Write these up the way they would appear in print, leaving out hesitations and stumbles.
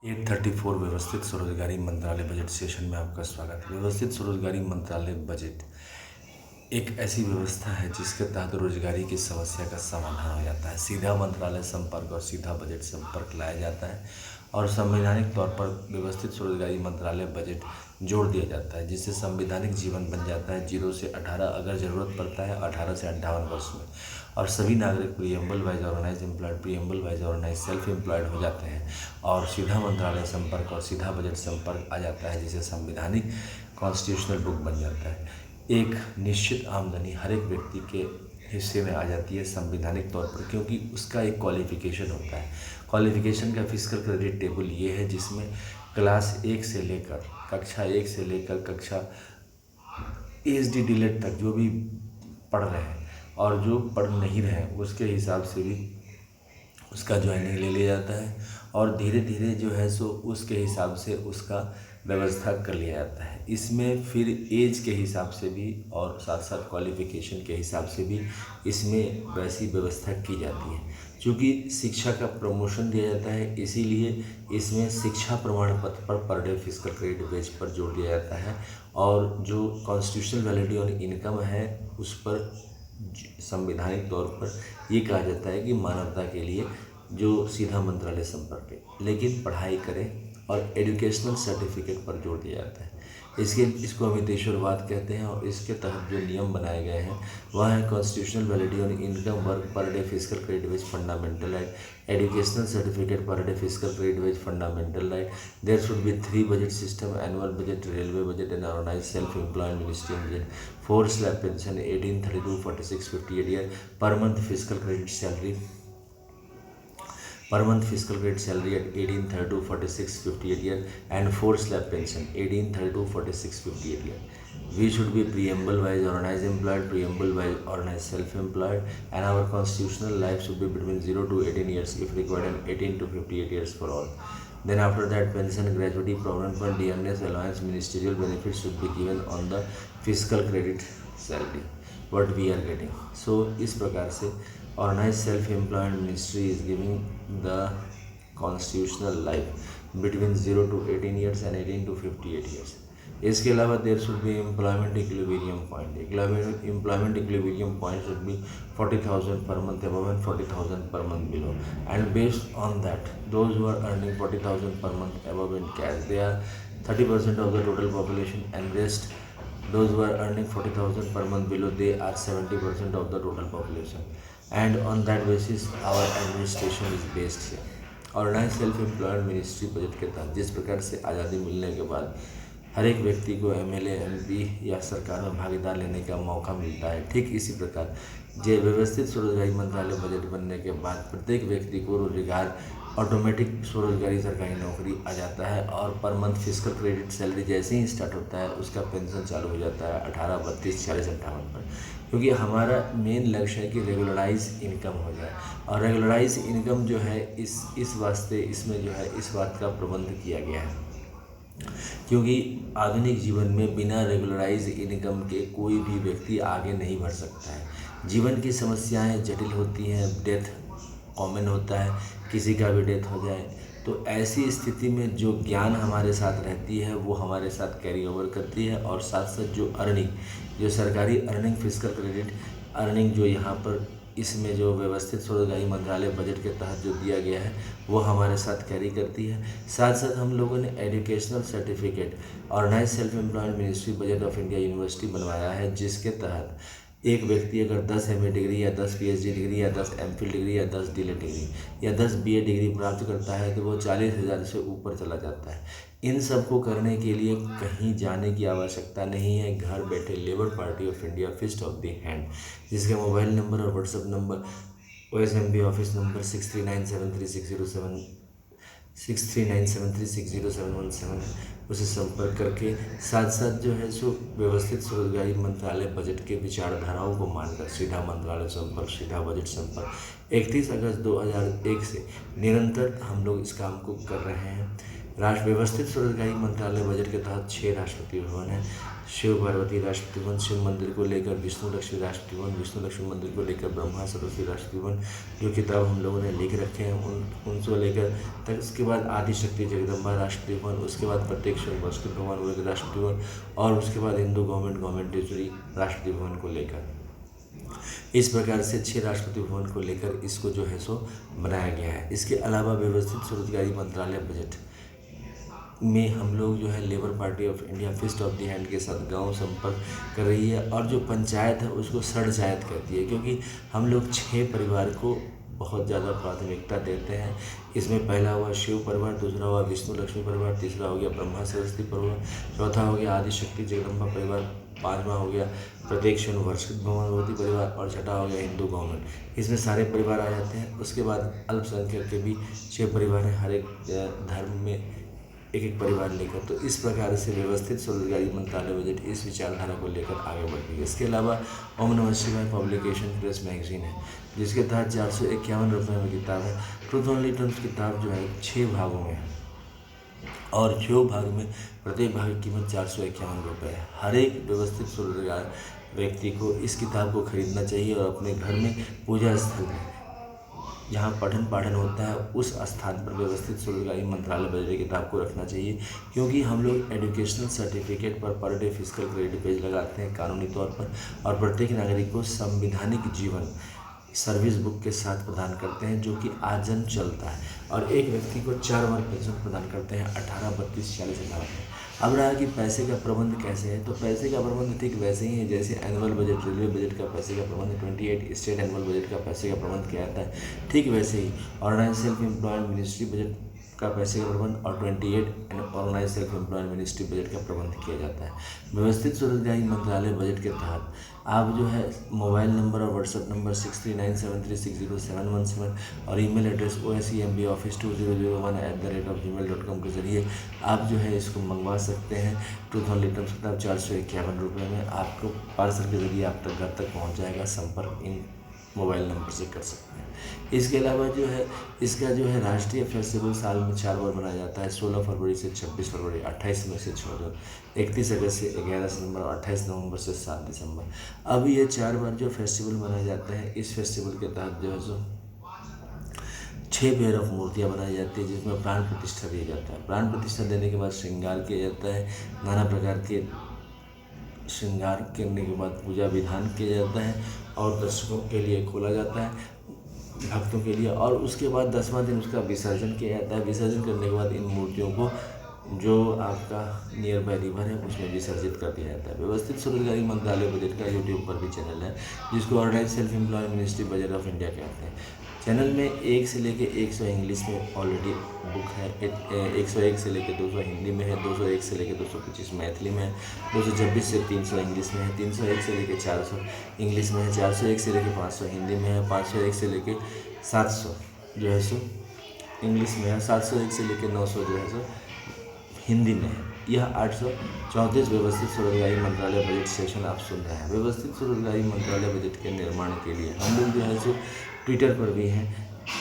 834 व्यवस्थित स्वरोजगारी मंत्रालय बजट सेशन में आपका स्वागत है। व्यवस्थित स्वरोजगारी मंत्रालय बजट एक ऐसी व्यवस्था है जिसके तहत रोजगारी की समस्या का समाधान हो जाता है। सीधा मंत्रालय संपर्क और सीधा बजट संपर्क लाया जाता है और संवैधानिक तौर पर व्यवस्थित स्वरोजगारी मंत्रालय बजट जोड़ दिया जाता है, जिससे संवैधानिक जीवन बन जाता है 0 से 18, अगर ज़रूरत पड़ता है 18 से 58 वर्ष में, और सभी नागरिक preamble wise organise employed, preamble wise organise self employed हो जाते हैं और सीधा मंत्रालय संपर्क और सीधा बजट संपर्क आ जाता है, जिसे संवैधानिक कॉन्स्टिट्यूशनल बुक बन जाता है। एक निश्चित आमदनी हर एक व्यक्ति के हिस्से में आ जाती है संवैधानिक तौर पर, क्योंकि उसका एक क्वालिफिकेशन होता है। क्वालिफिकेशन का फिजिकल क्रेडिट टेबल ये है जिसमें क्लास 1 से लेकर कक्षा 1 से लेकर कक्षा PhD डीलेट तक जो भी पढ़ रहे हैं और जो पढ़ नहीं रहे हैं उसके हिसाब से भी उसका ज्वाइनिंग ले लिया जाता है और धीरे धीरे जो है सो उसके हिसाब से उसका व्यवस्था कर लिया जाता है। इसमें फिर एज के हिसाब से भी और साथ साथ क्वालिफ़िकेशन के हिसाब से भी इसमें वैसी व्यवस्था की जाती है। चूँकि शिक्षा का प्रमोशन दिया जाता है, इसीलिए इसमें शिक्षा प्रमाण पत्र पर डे फिजिकल क्रेडिट बेस पर जोड़ दिया जाता है और जो कॉन्स्टिट्यूशनल वैलिडिटी ऑन इनकम है उस पर संवैधानिक तौर पर ये कहा जाता है कि मानवता के लिए जो सीधा मंत्रालय संपर्क है, लेकिन पढ़ाई करें और एजुकेशनल सर्टिफिकेट पर जोड़ दिया जाता है। इसको अमितेश्वरवाद कहते हैं और इसके तहत जो नियम बनाए गए हैं वह है constitutional validity on income work per day physical credit wage fundamental right, educational certificate per day physical credit wage fundamental right. There should be 3 budget system, annual budget, railway budget and organise self employed ministry budget, 4 slab pension, 18, 32, 46, 58 year per month physical credit salary, per month fiscal grade salary at 18, 32, 46, 58 year and 4 slab pension 18, 32, 46, 58 year. We should be preamble wise organized employed, preamble wise organized self-employed, and our constitutional life should be between 0 to 18 years if required and 18 to 58 years for all. Then after that, pension, gratuity, provident fund, DNS, allowance, ministerial benefits should be given on the fiscal credit salary what we are getting. So इस प्रकार से Organized Self-Employed Ministry is giving the constitutional life between 0 to 18 years and 18 to 58 years. इसके अलावा there should be employment equilibrium point. Employment equilibrium point should be 40,000 per month above and 40,000 per month below. And based on that, those who are earning 40,000 per month above in cash, they are 30% of the total population, and rest those who are earning 40,000 per month below, they are 70% of the total population. And on that basis our administration is based here. Organise self employed ministry budget के तहत जिस प्रकार से आज़ादी मिलने के बाद हर एक व्यक्ति को MLA, MP या सरकार में भागीदार लेने का मौका मिलता है, ठीक इसी प्रकार जो व्यवस्थित स्वरोजगारी मंत्रालय बजट बनने के बाद प्रत्येक व्यक्ति को रोजगार ऑटोमेटिक स्वरोजगारी सरकारी नौकरी आ जाता है और पर मंथ फिजिकल क्रेडिट सैलरी जैसे ही स्टार्ट होता है उसका पेंशन चालू हो जाता है 18, 32, 40, 58 पर, क्योंकि हमारा मेन लक्ष्य है कि रेगुलराइज इनकम हो जाए। और रेगुलराइज इनकम जो है इस वास्ते इसमें जो है इस बात का प्रबंध किया गया है क्योंकि आधुनिक जीवन में बिना रेगुलराइज इनकम के कोई भी व्यक्ति आगे नहीं बढ़ सकता है। जीवन की समस्याएं जटिल होती हैं, डेथ कॉमन होता है, किसी का भी डेथ हो जाए, तो ऐसी स्थिति में जो ज्ञान हमारे साथ रहती है वो हमारे साथ कैरी ओवर करती है और साथ साथ जो अर्निंग, जो सरकारी अर्निंग, फिजिकल क्रेडिट अर्निंग जो यहाँ पर इसमें जो व्यवस्थित स्वरोजगारी मंत्रालय बजट के तहत जो दिया गया है वो हमारे साथ कैरी करती है। साथ साथ हम लोगों ने educational certificate organise self employed ministry budget of India university बनवाया है, जिसके तहत एक व्यक्ति अगर 10 MA डिग्री या 10 PhD डिग्री या 10 MPhil डिग्री या 10 DLED डिग्री या 10 BA डिग्री प्राप्त करता है तो वो 40,000 से ऊपर चला जाता है। इन सब को करने के लिए कहीं जाने की आवश्यकता नहीं है, घर बैठे labour party of India fist of the hand, जिसका मोबाइल नंबर और WhatsApp number OSMB office number 6397360717 उसे संपर्क करके साथ साथ जो है सो व्यवस्थित स्वरोजगारी मंत्रालय बजट के विचारधाराओं को मानकर सीधा मंत्रालय संपर्क, सीधा बजट संपर्क 31 अगस्त 2001 से निरंतर हम लोग इस काम को कर रहे हैं। राष्ट्र व्यवस्थित स्वरोजगारी मंत्रालय बजट के तहत 6 राष्ट्रपति भवन है। शिव पार्वती राष्ट्रपति भवन, शिव मंदिर को लेकर विष्णु लक्ष्मी राष्ट्रपति भवन, विष्णु लक्ष्मी मंदिर को लेकर ब्रह्मा सरस्वती राष्ट्रपति भवन, जो किताब हम लोगों ने लिख रखे हैं उनको लेकर तक। उसके बाद आदि शक्ति जगदम्बा राष्ट्रपति भवन, उसके बाद प्रत्येक संस्कृत भवन राष्ट्रपति भवन, और उसके बाद हिंदू गवर्नमेंट ट्रेजरी राष्ट्रपति भवन को लेकर। इस प्रकार से 6 राष्ट्रपति भवन को लेकर इसको जो है सो बनाया गया है। इसके अलावा व्यवस्थित स्वरोजगारी मंत्रालय बजट में हम लोग जो है labour party of India fist of the hand के साथ गांव संपर्क कर रही है, और जो पंचायत है उसको षडचायत करती है, क्योंकि हम लोग 6 परिवार को बहुत ज़्यादा प्राथमिकता देते हैं। इसमें पहला हुआ शिव परिवार, दूसरा हुआ विष्णु लक्ष्मी परिवार, तीसरा हो गया ब्रह्मा सरस्वती परिवार, चौथा हो गया आदि शक्ति जगदम्बा परिवार, पाँचवा हो गया प्रत्येक संस्कृत भवन परिवार, और छठा हो गया हिंदू गवर्नमेंट। इसमें सारे परिवार आ जाते हैं। उसके बाद अल्पसंख्यक के भी 6 परिवार हैं, हर एक धर्म में एक एक परिवार लेकर। तो इस प्रकार से व्यवस्थित स्वरोजगारी मंत्रालय बजट इस विचारधारा को लेकर आगे बढ़ रही है। इसके अलावा ओम नमः शिवाय पब्लिकेशन प्रेस मैगजीन है, जिसके तहत 451 रुपये में किताब है। ट्रूथ ओनली टर्म्स किताब जो है 6 भागों में है, और 6 भाग में प्रत्येक भाग की कीमत 451 रुपये है। हर एक व्यवस्थित स्वरोजगार व्यक्ति को इस किताब को खरीदना चाहिए, और अपने घर में पूजा स्थल में जहाँ पठन पाठन होता है उस स्थान पर व्यवस्थित स्वरोजगारी मंत्रालय बजट किताब को रखना चाहिए, क्योंकि हम लोग educational certificate per day physical credit page लगाते हैं कानूनी तौर पर, और प्रत्येक नागरिक को संवैधानिक जीवन सर्विस बुक के साथ प्रदान करते हैं, जो कि आजन्म चलता है, और एक व्यक्ति को 4 बार पेंशन प्रदान करते हैं 18, 32, 40 हज़ार में। अब रहा कि पैसे का प्रबंध कैसे है, तो पैसे का प्रबंध ठीक वैसे ही है जैसे एनुअल बजट, रेलवे बजट का पैसे का प्रबंध, 28 स्टेट एनुअल बजट का पैसे का प्रबंध किया जाता है। ठीक वैसे ही organise self employment ministry budget का पैसे का प्रबंध और 28 organise self employment ministry budget का प्रबंध किया जाता है। व्यवस्थित स्वरोजगारी मंत्रालय बजट के तहत आप जो है मोबाइल नंबर और व्हाट्सएप नंबर 6397360717 और ईमेल एड्रेस osemboffice2001@gmail.com के जरिए आप जो है इसको मंगवा सकते हैं। ट्रूथ ओनली टर्म्स किताब 451 रुपये में आपको पार्सल के जरिए आप तक घर तक पहुंच जाएगा। संपर्क इन मोबाइल नंबर से कर सकते हैं। इसके अलावा जो है इसका जो है राष्ट्रीय फेस्टिवल साल में 4 बार मनाया जाता है, 16 फरवरी से 26 फरवरी, 28 मई से 14, 31 अगस्त से 11 सितंबर और 28 नवंबर से 7 दिसंबर। अब ये 4 बार जो फेस्टिवल मनाया जाता है, इस फेस्टिवल के तहत जो है सो 6 पेयर ऑफ मूर्तियाँ बनाई जाती है, जिसमें प्राण प्रतिष्ठा दिया जाता है। प्राण प्रतिष्ठा देने के बाद श्रृंगार किया जाता है, नाना प्रकार के श्रृंगार करने के बाद पूजा विधान किया जाता है और दर्शकों के लिए खोला जाता है, भक्तों के लिए, और उसके बाद 10वां दिन उसका विसर्जन किया जाता है। विसर्जन करने के बाद इन मूर्तियों को जो आपका नियर बाय रिवर है उसमें विसर्जित कर दिया जाता है। व्यवस्थित स्वरोजगारी मंत्रालय बजट का यूट्यूब पर भी चैनल है, जिसको organise self employment ministry budget of India कहते हैं। चैनल में 1 से लेकर 100 इंग्लिश में ऑलरेडी बुक है, 101 से लेकर 200 हिंदी में है, 201 से लेकर 225 मैथिली में है, 226 से 300 इंग्लिश में है, 301 से लेकर 400 इंग्लिश में है, 401 से लेकर 500 हिंदी में है, 501 से लेकर 700 जो है सो इंग्लिश में है, 701 से लेकर 900 जो है सो हिंदी में है। यह 834 व्यवस्थित स्वरोजगारी मंत्रालय बजट सेशन आप सुन रहे हैं। व्यवस्थित स्वरोजगारी मंत्रालय बजट के निर्माण के लिए हम लोग जो है सो ट्विटर पर भी हैं,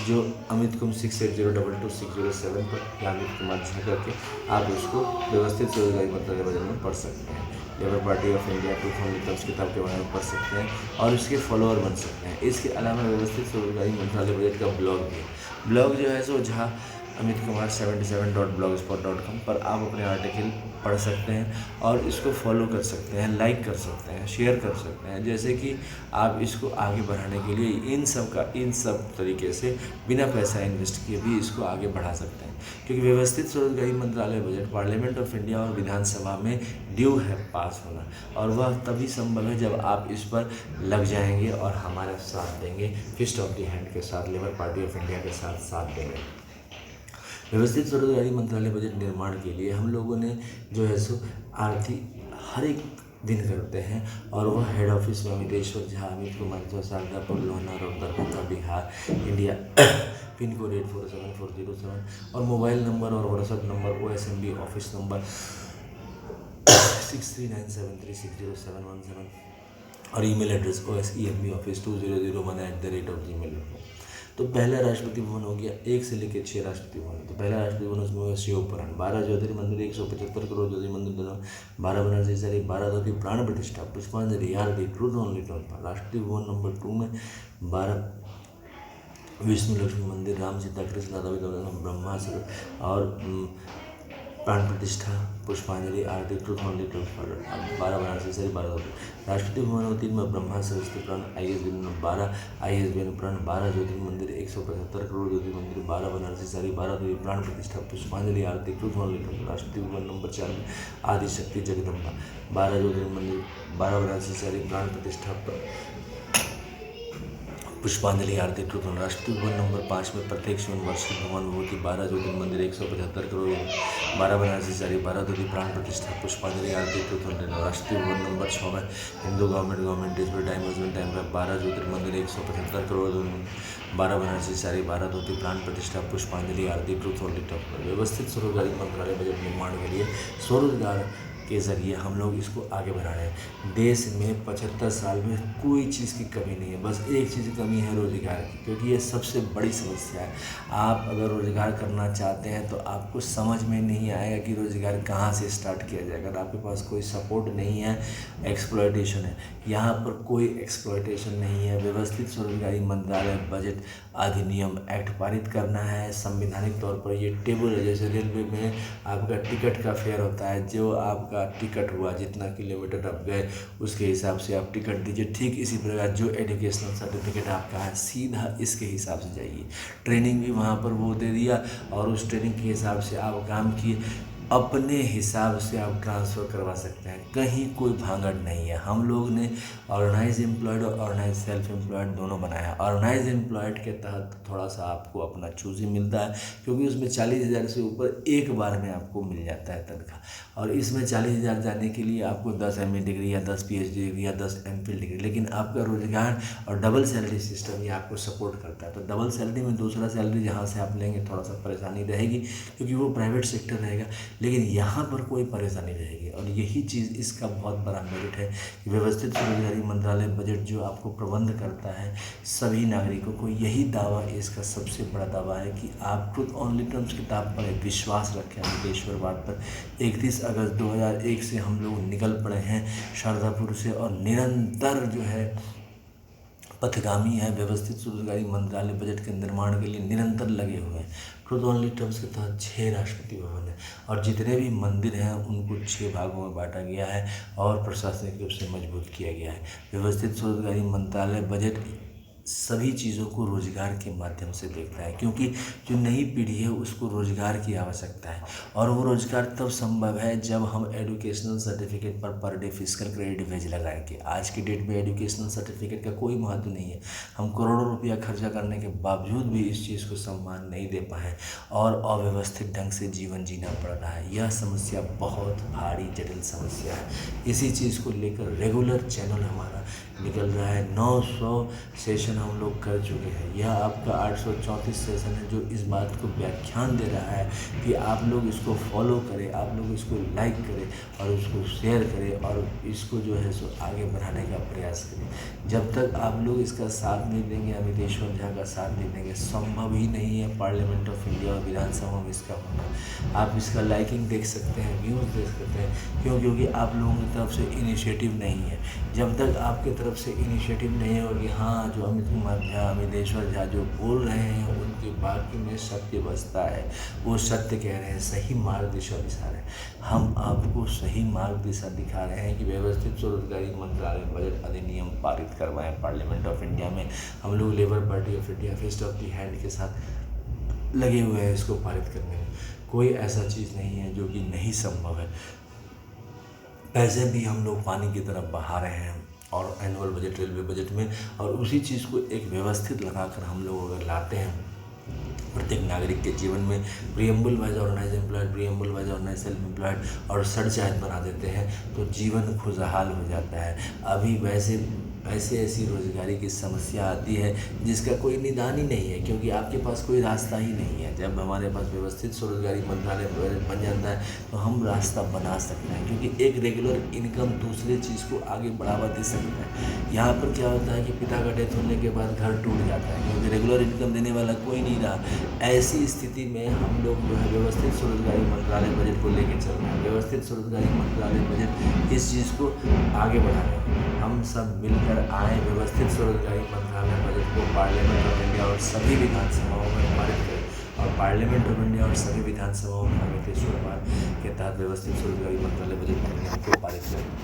जो अमित कुमार 68022607 पर या अमित कुमार झा करके आप उसको व्यवस्थित स्वरोजगारी मंत्रालय बजट में पढ़ सकते हैं। Labour party of India truth only terms किताब के बारे में पढ़ सकते हैं और इसके फॉलोअर बन सकते हैं। इसके अलावा व्यवस्थित स्वरोजगारी मंत्रालय बजट का ब्लॉग भी है। ब्लॉग जो है सो जहाँ अमित कुमार 77.blogspot.com पर आप अपने आर्टिकल पढ़ सकते हैं और इसको फॉलो कर सकते हैं, लाइक कर सकते हैं, शेयर कर सकते हैं, जैसे कि आप इसको आगे बढ़ाने के लिए इन सब तरीके से बिना पैसा इन्वेस्ट किए भी इसको आगे बढ़ा सकते हैं। क्योंकि व्यवस्थित स्वरोजगारी मंत्रालय बजट पार्लियामेंट ऑफ इंडिया और विधानसभा में ड्यू है पास होना, और वह तभी संभव है जब आप इस पर लग जाएंगे और हमारा साथ देंगे, फिस्ट ऑफ द हैंड के साथ, लेबर पार्टी ऑफ इंडिया के साथ देंगे। व्यवस्थित स्वरोजगारी मंत्रालय बजट निर्माण के लिए हम लोगों ने जो है सो आर्थिक हर एक दिन करते हैं, और वह हेड ऑफिस में Amiteshwar Jha, Amit Kumar Jha, Sharadapur, Lohna road, Darbhanga, Bihar, India, pin code 847407 और मोबाइल नंबर और WhatsApp number OSMB office number 6397360717 और ईमेल एड्रेस osemboffice2001@gmail.com। तो पहला राष्ट्रपति भवन हो गया, 1 से लेकर 6 राष्ट्रपति भवन। तो पहला राष्ट्रपति भवन उसमें होगा शिवपुराण। 12 ज्योतिर्लिंग मंदिर, 175 करोड़ ज्योतिर्लिंग मंदिर दोनों, 12 बनारसी शरीफ, 12 धोती प्राण प्रतिष्ठा, पुष्पांजलि आरती, truth only temple. Rashtrapati Bhavan number 2 में 12 विष्णु लक्ष्मी मंदिर, राम सीता कृष्ण राधा ब्रह्मा और प्राण प्रतिष्ठा, पुष्पांजलि आरती, ट्रूथ ओनली टेम्पल। 12 बनारसी शरीफ, 12 धोती। राष्ट्रपति भवन 3 में ब्रह्मा सरस्वती प्राण, ISBN 12 ISBN प्राण, 12 ज्योतिर्लिंग मंदिर, 175 करोड़ ज्योतिर्लिंग मंदिर, 12 बनारसी शरीफ, 12 धोती प्राण प्रतिष्ठा, पुष्पांजलि आरती, truth only temple. Rashtrapati Bhavan number 4 में आदिशक्ति जगदम्बा, 12 ज्योतिर्लिंग मंदिर, 12 बनारसी शरीफ, प्राण प्रतिष्ठा, पुष्पांजलि आरती, truth only. Rashtrapati Bhavan number 5 में प्रत्येक शिवन वर्षिक भगवान विभूति, 12 ज्योतिर्लिंग मंदिर, 175 करोड़, 12 बनारसी शरीफ, 12 धोती प्राण प्रतिष्ठा, पुष्पांजलि आरती, truth only. Rashtrapati Bhavan number 6 में हिंदू गवर्नमेंट डिस्प्ले टाइम 12 ज्योतिर्लिंग मंदिर, 175 करोड़, 12 बनारसी शरीफ, 12 धोती प्राण प्रतिष्ठा, पुष्पांजलि आरती, ट्रूथ ओनली टेम्पल। व्यवस्थित स्वरोजगारी मंत्रालय बजट निर्माण के लिए स्वरोजगार के ज़रिए हम लोग इसको आगे बढ़ा रहे हैं। देश में 75 साल में कोई चीज़ की कमी नहीं है, बस एक चीज़ की कमी है, रोज़गार की, क्योंकि ये सबसे बड़ी समस्या है। आप अगर रोज़गार करना चाहते हैं तो आपको समझ में नहीं आएगा कि रोज़गार कहाँ से स्टार्ट किया जाएगा। अगर आपके पास कोई सपोर्ट नहीं है, एक्सप्लॉयटेशन है, यहाँ पर कोई एक्सप्लॉयटेशन नहीं है। व्यवस्थित स्वरोजगारी मंत्रालय बजट अधिनियम एक्ट पारित करना है। संवैधानिक तौर पर ये टेबल है, जैसे रेलवे में आपका टिकट का फेयर होता है, जो आपका टिकट हुआ, जितना किलोमीटर आप गए उसके हिसाब से आप टिकट दीजिए। ठीक इसी प्रकार जो एजुकेशनल सर्टिफिकेट आपका है, सीधा इसके हिसाब से जाइए। ट्रेनिंग भी वहाँ पर वो दे दिया और उस ट्रेनिंग के हिसाब से आप काम किए, अपने हिसाब से आप ट्रांसफ़र करवा सकते हैं, कहीं कोई भांगड़ नहीं है। हम लोग ने ऑर्गेनाइज एम्प्लॉयड और ऑर्गेनाइज सेल्फ एम्प्लॉयड दोनों बनाया। ऑर्गेनाइज एम्प्लॉयड के तहत थोड़ा सा आपको अपना चूज़ी मिलता है, क्योंकि उसमें 40,000 से ऊपर एक बार में आपको मिल जाता है तनख्वाह, और इसमें 40,000 जाने के लिए आपको 10 MA डिग्री या 10 PhD डिग्री या 10 MPhil डिग्री। लेकिन आपका रोजगार और डबल सैलरी सिस्टम ये आपको सपोर्ट करता है। तो डबल सैलरी में दूसरा सैलरी जहाँ से आप लेंगे थोड़ा सा परेशानी रहेगी, क्योंकि वो प्राइवेट सेक्टर रहेगा, लेकिन यहाँ पर कोई परेशानी रहेगी। और यही चीज़ इसका बहुत बड़ा मेरिट है कि व्यवस्थित स्वरोजगारी मंत्रालय बजट जो आपको प्रबंध करता है, सभी नागरिकों को यही दावा, इसका सबसे बड़ा दावा है कि आप ट्रूथ ओनली टर्म्स किताब पढ़ें, विश्वास रखें अमितेश्वरवाद पर। 31 अगस्त 2001 से हम लोग निकल पड़े हैं शारदापुर से, और निरंतर जो है पथगामी है। व्यवस्थित स्वरोजगारी मंत्रालय बजट के निर्माण के लिए निरंतर लगे हुए हैं। ट्रूथ ओनली टर्म्स के तहत 6 राष्ट्रपति भवन है, और जितने भी मंदिर हैं उनको 6 भागों में बांटा गया है और प्रशासनिक रूप से मजबूत किया गया है। व्यवस्थित स्वरोजगारी मंत्रालय बजट सभी चीज़ों को रोजगार के माध्यम से देखता है, क्योंकि जो नई पीढ़ी है उसको रोजगार की आवश्यकता है, और वो रोजगार तब संभव है जब हम educational certificate per day physical credit wage लगाएंगे। आज की डेट में एजुकेशनल सर्टिफिकेट का कोई महत्व नहीं है। हम करोड़ों रुपया खर्चा करने के बावजूद भी इस चीज़ को सम्मान नहीं दे पाए, और अव्यवस्थित ढंग से जीवन जीना पड़ रहा है। यह समस्या बहुत भारी जटिल समस्या है। इसी चीज़ को लेकर रेगुलर चैनल हमारा निकल रहा है। 900 सेशन हम लोग कर चुके हैं। यह आपका 834 सेशन है, जो इस बात को व्याख्यान दे रहा है कि आप लोग इसको फॉलो करें, आप लोग इसको लाइक करें और उसको शेयर करें, और इसको जो है सो आगे बढ़ाने का प्रयास करें। जब तक आप लोग इसका साथ नहीं देंगे, अमितेश्वर झा का साथ नहीं देंगे, संभव ही नहीं है पार्लियामेंट ऑफ इंडिया और विधानसभा में इसका होना। आप इसका लाइकिंग देख सकते हैं, व्यूज़ देख सकते हैं, क्योंकि आप लोगों की तरफ से इनिशिएटिव नहीं है। जब तक आपकी तरफ से इनिशिएटिव नहीं होगा कि हाँ, जो अमित कुमार झा, अमितेश्वर झा जो बोल रहे हैं उनके बाकी में सत्य बसता है, वो सत्य कह रहे हैं, सही मार्ग दिशा दिखा रहे हैं। हम आपको सही मार्ग दिशा दिखा रहे हैं कि व्यवस्थित स्वरोजगारी मंत्रालय बजट अधिनियम पारित करवाएं पार्लियामेंट ऑफ इंडिया में। हम लोग labour party of India fest of the hand के साथ लगे हुए हैं इसको पारित करने में। कोई ऐसा चीज़ नहीं है जो कि नहीं संभव है। पैसे भी हम लोग पानी की तरफ बहा रहे हैं, और एनुअल बजट, रेलवे बजट में, और उसी चीज़ को एक व्यवस्थित लगाकर हम लोग अगर लाते हैं प्रत्येक नागरिक के जीवन में, preamble wise organise employed, preamble wise organise self employed और सरचार्ज बना देते हैं, तो जीवन खुशहाल हो जाता है। अभी वैसे ऐसी रोजगारी की समस्या आती है जिसका कोई निदान ही नहीं है, क्योंकि आपके पास कोई रास्ता ही नहीं है। जब हमारे पास व्यवस्थित स्वरोजगारी मंत्रालय बन जाता है तो हम रास्ता बना सकते हैं, क्योंकि एक रेगुलर इनकम दूसरे चीज़ को आगे बढ़ावा दे सकता है। यहाँ पर क्या होता है कि पिता का डेथ होने के बाद घर टूट जाता है, क्योंकि रेगुलर इनकम देने वाला कोई नहीं रहा। ऐसी स्थिति में हम लोग जो है व्यवस्थित स्वरोजगारी मंत्रालय बजट को लेकर चल रहे हैं। व्यवस्थित स्वरोजगारी मंत्रालय बजट इस चीज़ को आगे बढ़ा रहे हैं। हम सब मिलकर आए, व्यवस्थित स्वरोजगारी मंत्रालय बजट को पार्लियामेंट ऑफ इंडिया और सभी विधानसभाओं में पारित करें और पार्लियामेंट ऑफ इंडिया और सभी विधानसभाओं में आगे 23 बार के तहत व्यवस्थित स्वरोजगारी मंत्रालय बजट अधिनियम को पारित करें।